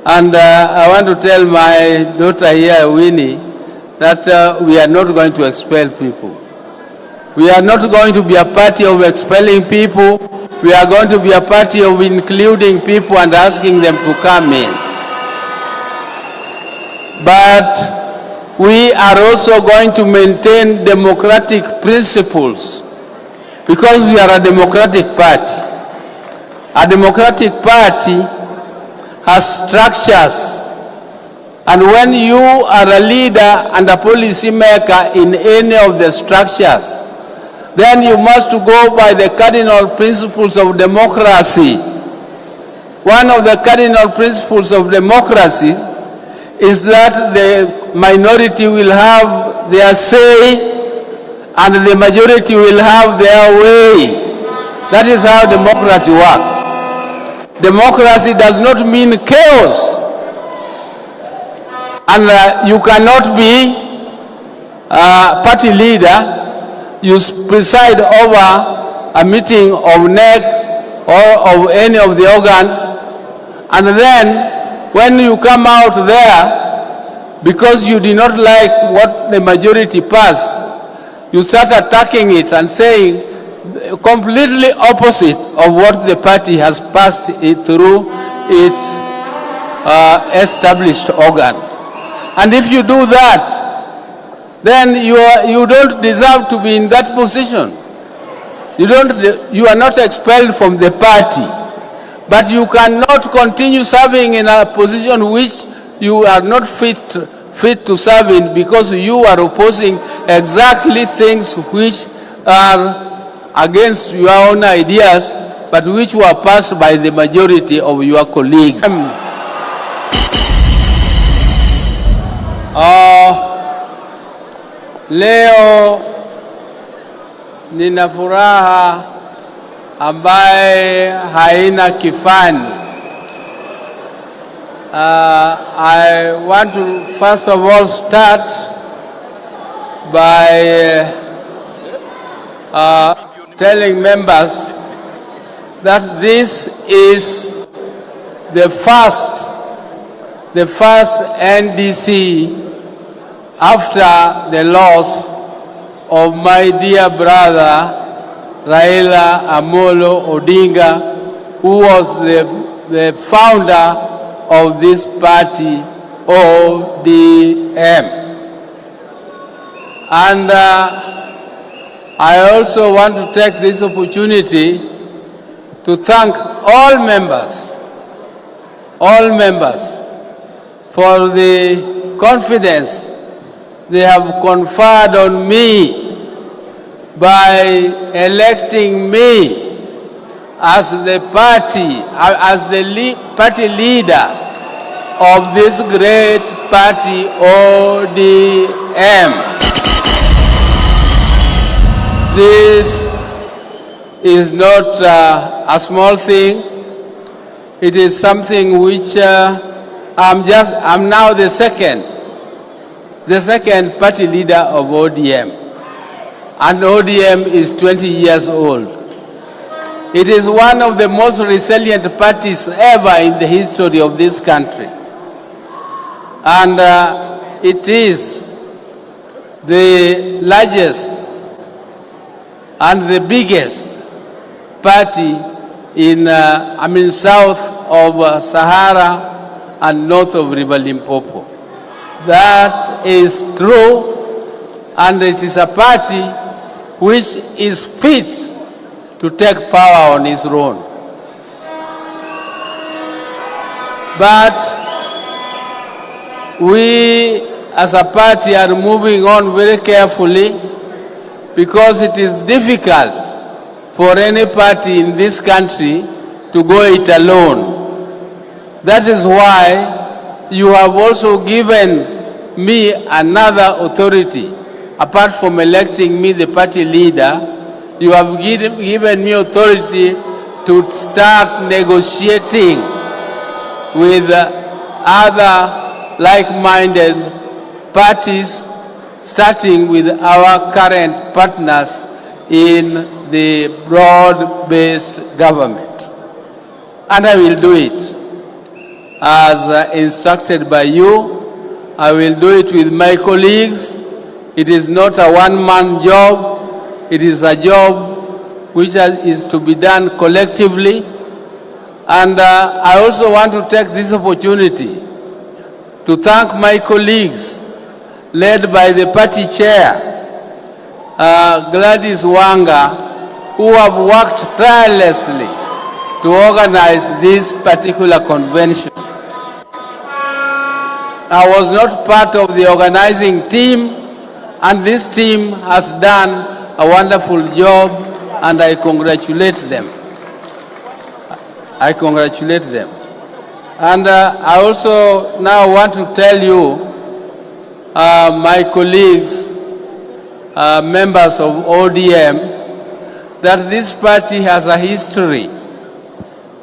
And I want to tell my daughter here, Winnie, that we are not going to expel people. We are not going to be a party of expelling people. We are going to be a party of including people and asking them to come in. But we are also going to maintain democratic principles because we are a democratic party. A democratic party has structures, and when you are a leader and a policy maker in any of the structures, then you must go by the cardinal principles of democracy. One of the cardinal principles of democracy is that the minority will have their say and the majority will have their way. That is how democracy works. Democracy does not mean chaos. And you cannot be a party leader. You preside over a meeting of NEC or of any of the organs, and then when you come out there, because you did not like what the majority passed, you start attacking it and saying completely opposite of what the party has passed it through its established organ. And if you do that, then you don't deserve to be in that position. You are not expelled from the party, but you cannot continue serving in a position which you are not fit to serve in because you are opposing exactly things which are against your own ideas, but which were passed by the majority of your colleagues. Leo nina furaha ambaye haina kifani. I want to first of all start by telling members that this is the first NDC after the loss of my dear brother Raila Amolo Odinga, who was the founder of this party, ODM. And I also want to take this opportunity to thank all members for the confidence they have conferred on me by electing me as the party leader of this great party, ODM. This is not a small thing. It is something which I'm now the second party leader of ODM. And ODM is 20 years old. It is one of the most resilient parties ever in the history of this country. And it is the largest and the biggest party in, south of Sahara and north of River Limpopo. That is true, and it is a party which is fit to take power on its own. But we as a party are moving on very carefully because it is difficult for any party in this country to go it alone. That is why you have also given me another authority. Apart from electing me the party leader, you have given me authority to start negotiating with other like-minded parties, starting with our current partners in the broad-based government. And I will do it. as instructed by you. I will do it with my colleagues. It is not a one-man job. It is a job which is to be done collectively. And I also want to take this opportunity to thank my colleagues, led by the party chair, Gladys Wanga, who have worked tirelessly to organize this particular convention. I was not part of the organizing team, and this team has done a wonderful job, and I congratulate them. I congratulate them. And I also now want to tell you, my colleagues, members of ODM, that this party has a history.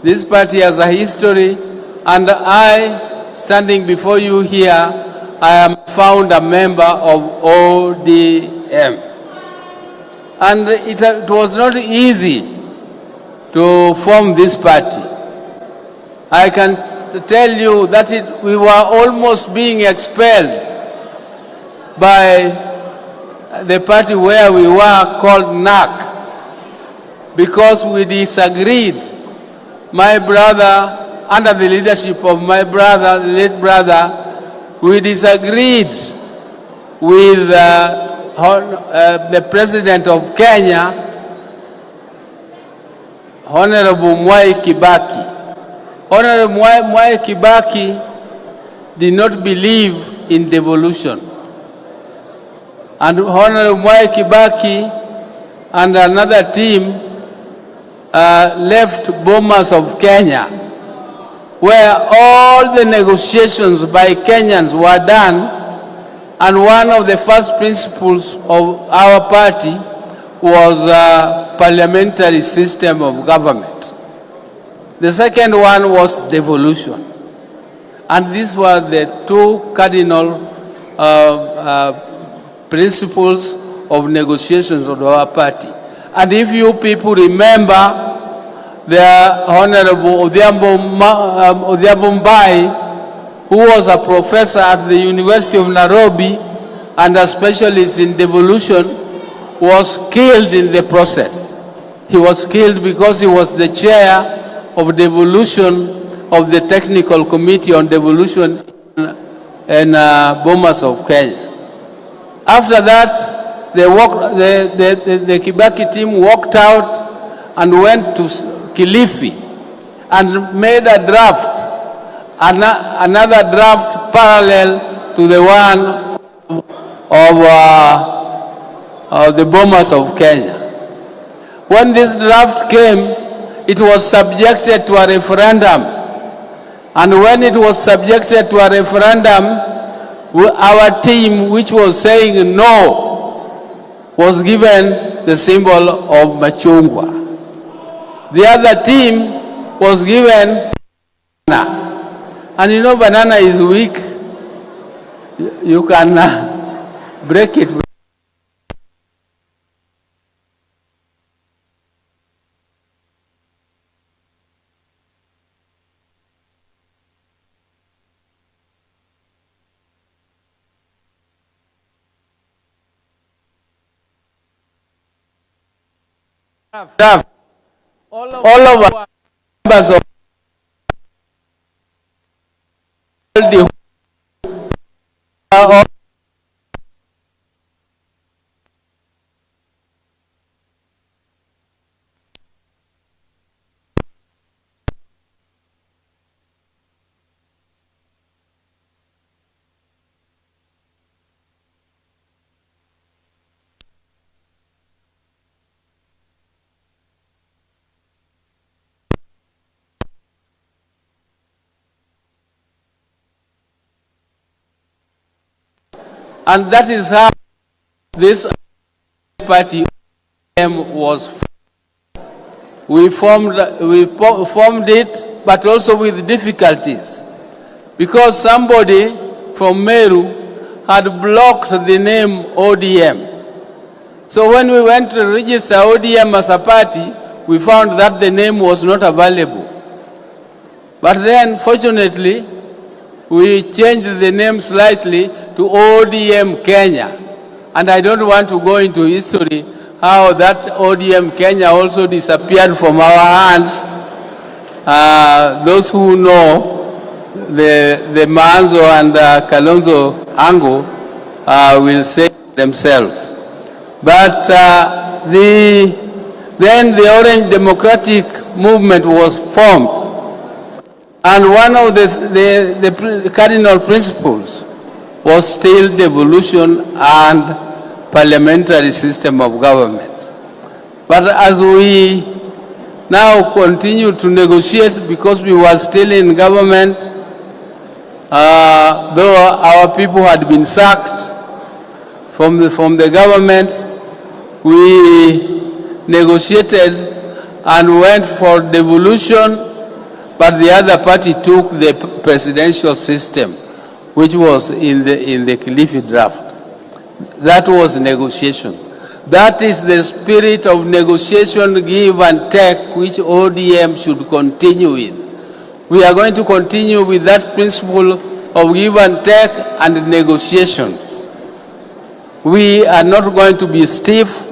This party has a history, and I, standing before you here, I am found a member of ODM. And it was not easy to form this party. I can tell you that we were almost being expelled by the party where we were, called NAC, because we disagreed. My brother, under the leadership of my brother, the late brother, we disagreed with the President of Kenya, Honorable Mwai Kibaki. Honorable Mwai Kibaki did not believe in devolution. And Honorable Mwai Kibaki and another team left Bomas of Kenya, where all the negotiations by Kenyans were done, and one of the first principles of our party was a parliamentary system of government. The second one was devolution. And these were the two cardinal principles of negotiations of our party. And if you people remember, the Honorable Odhiambo Mbai, who was a professor at the University of Nairobi and a specialist in devolution, was killed in the process. He was killed because he was the chair of devolution of the Technical Committee on Devolution in Bomas of Kenya. After that, the Kibaki team walked out and went to Kilifi and made a draft, another draft parallel to the one of the Bomas of Kenya. When this draft came, it was subjected to a referendum. And when it was subjected to a referendum, our team, which was saying no, was given the symbol of Machungwa. The other team was given banana. And you know banana is weak. You can break it. All of our members of the and that is how this party was formed. We formed it, but also with difficulties, because somebody from Meru had blocked the name ODM. So when we went to register ODM as a party, we found that the name was not available. But then, fortunately, we changed the name slightly to ODM Kenya. And I don't want to go into history how that ODM Kenya also disappeared from our hands. Those who know the Manzo and Kalonzo angle will say themselves. But then the Orange Democratic Movement was formed. And one of the cardinal principles was still devolution and parliamentary system of government. But as we now continue to negotiate, because we were still in government, though our people had been sacked from the government, we negotiated and went for devolution, but the other party took the presidential system, which was in the Kilifi draft. That was negotiation. That is the spirit of negotiation, give and take, which ODM should continue with. We are going to continue with that principle of give and take and negotiation. We are not going to be stiff,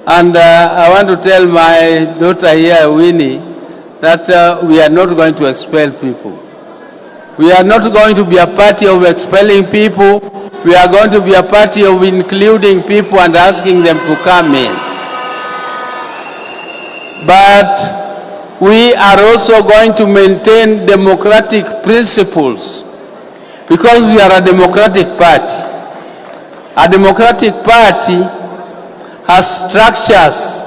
and I want to tell my daughter here, Winnie, that we are not going to expel people. We are not going to be a party of expelling people. We are going to be a party of including people and asking them to come in. But we are also going to maintain democratic principles, because we are a democratic party. A democratic party has structures.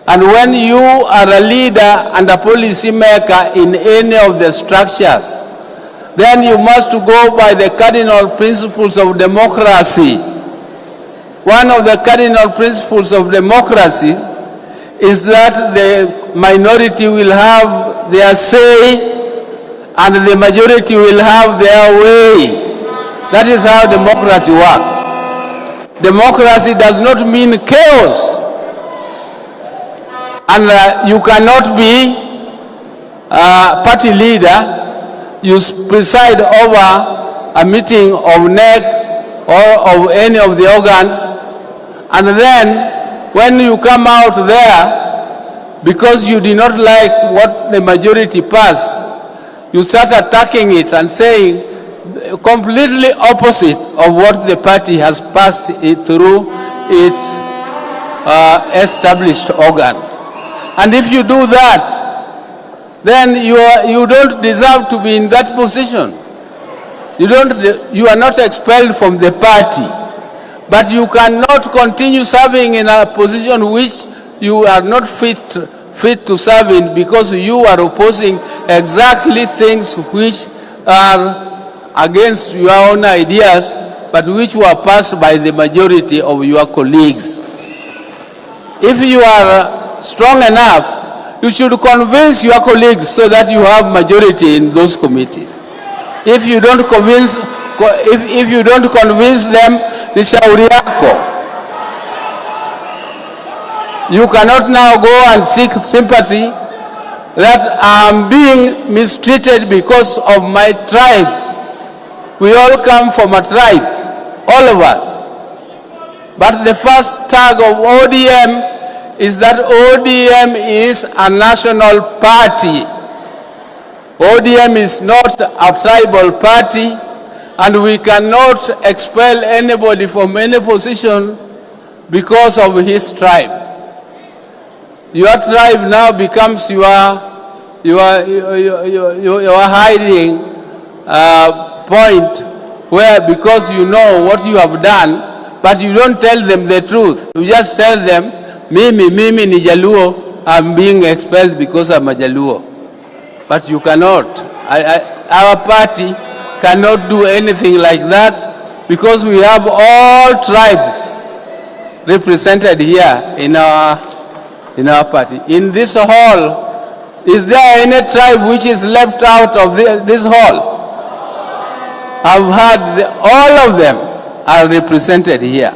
And when you are a leader and a policy maker in any of the structures, then you must go by the cardinal principles of democracy. One of the cardinal principles of democracy is that the minority will have their say and the majority will have their way. That is how democracy works. Democracy does not mean chaos. And you cannot be a party leader. You preside over a meeting of NEC or of any of the organs, and then when you come out there, because you did not like what the majority passed, you start attacking it and saying completely opposite of what the party has passed it through its established organ. And if you do that, then you don't deserve to be in that position. You are not expelled from the party, but you cannot continue serving in a position which you are not fit to serve in, because you are opposing exactly things which are against your own ideas, but which were passed by the majority of your colleagues. If you are strong enough, you should convince your colleagues so that you have majority in those committees. If you don't convince them, ni shauri yako. You cannot now go and seek sympathy that I'm being mistreated because of my tribe. We all come from a tribe, all of us. But the first tag of ODM is that ODM is a national party. ODM is not a tribal party, and we cannot expel anybody from any position because of his tribe. Your tribe now becomes your hiding point, where, because you know what you have done, but you don't tell them the truth. You just tell them, Mimi ni Jaluo, I'm being expelled because I'm a Jaluo. But you cannot. Our party cannot do anything like that, because we have all tribes represented here in our party. In this hall, is there any tribe which is left out of this hall? I've heard all of them are represented here.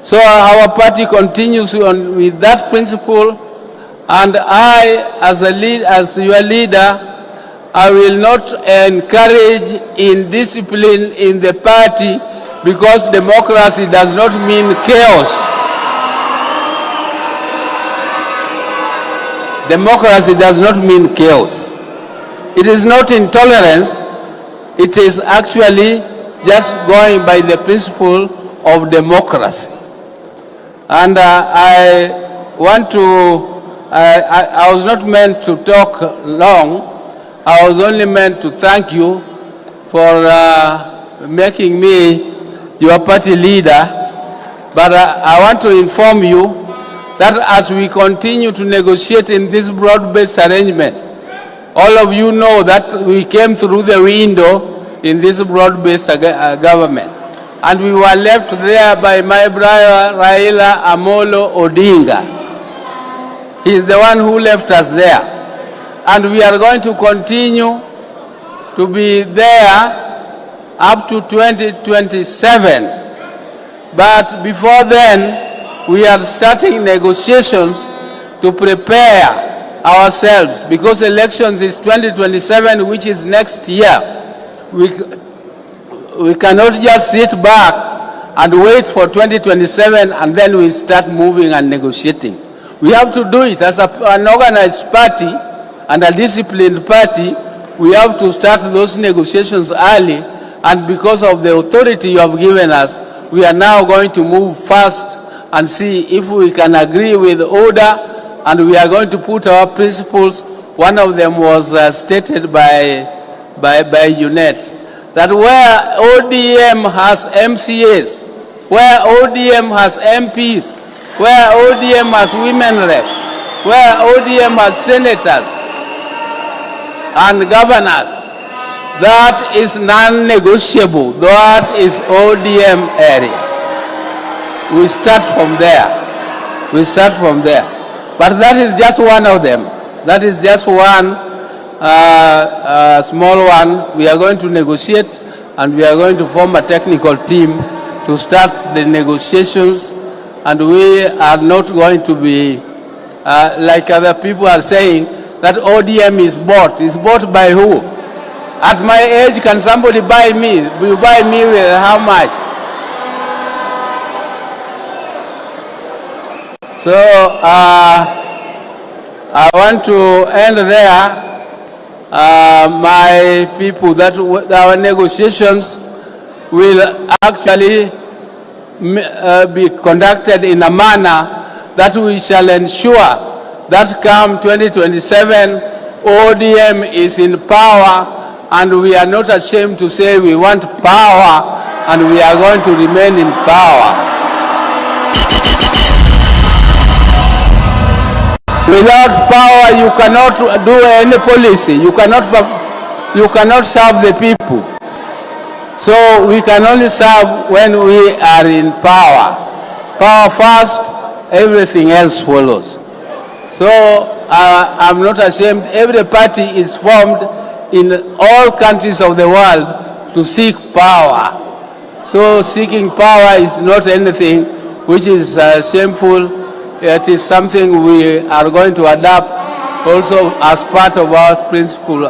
So our party continues with that principle, and I, as your leader, I will not encourage indiscipline in the party, because democracy does not mean chaos. Democracy does not mean chaos. It is not intolerance. It is actually just going by the principle of democracy. And I want to, I was not meant to talk long. I was only meant to thank you for making me your party leader. But I want to inform you that as we continue to negotiate in this broad-based arrangement, all of you know that we came through the window in this broad-based government. And we were left there by my brother Raila Amolo Odinga. He is the one who left us there. And we are going to continue to be there up to 2027. But before then, we are starting negotiations to prepare ourselves, because elections is 2027, which is next year. We cannot just sit back and wait for 2027 and then we start moving and negotiating. We have to do it as an organized party and a disciplined party. We have to start those negotiations early, and because of the authority you have given us, we are now going to move fast and see if we can agree with order, and we are going to put our principles. One of them was stated by UNET, that where ODM has MCAs, where ODM has MPs, where ODM has women reps, where ODM has senators and governors, that is non-negotiable. That is ODM area. We start from there. We start from there. But that is just one of them. That is just one small one. We are going to negotiate, and we are going to form a technical team to start the negotiations. And we are not going to be, like other people are saying, that ODM is bought. Is bought by who? At my age, can somebody buy me? Will you buy me with how much? So I want to end there. My people, that our negotiations will actually be conducted in a manner that we shall ensure that come 2027, ODM is in power, and we are not ashamed to say we want power, and we are going to remain in power. Without power, you cannot do any policy. You cannot serve the people. So we can only serve when we are in power. Power first, everything else follows. So I'm not ashamed. Every party is formed in all countries of the world to seek power. So seeking power is not anything which is shameful. It is something we are going to adapt also as part of our principle.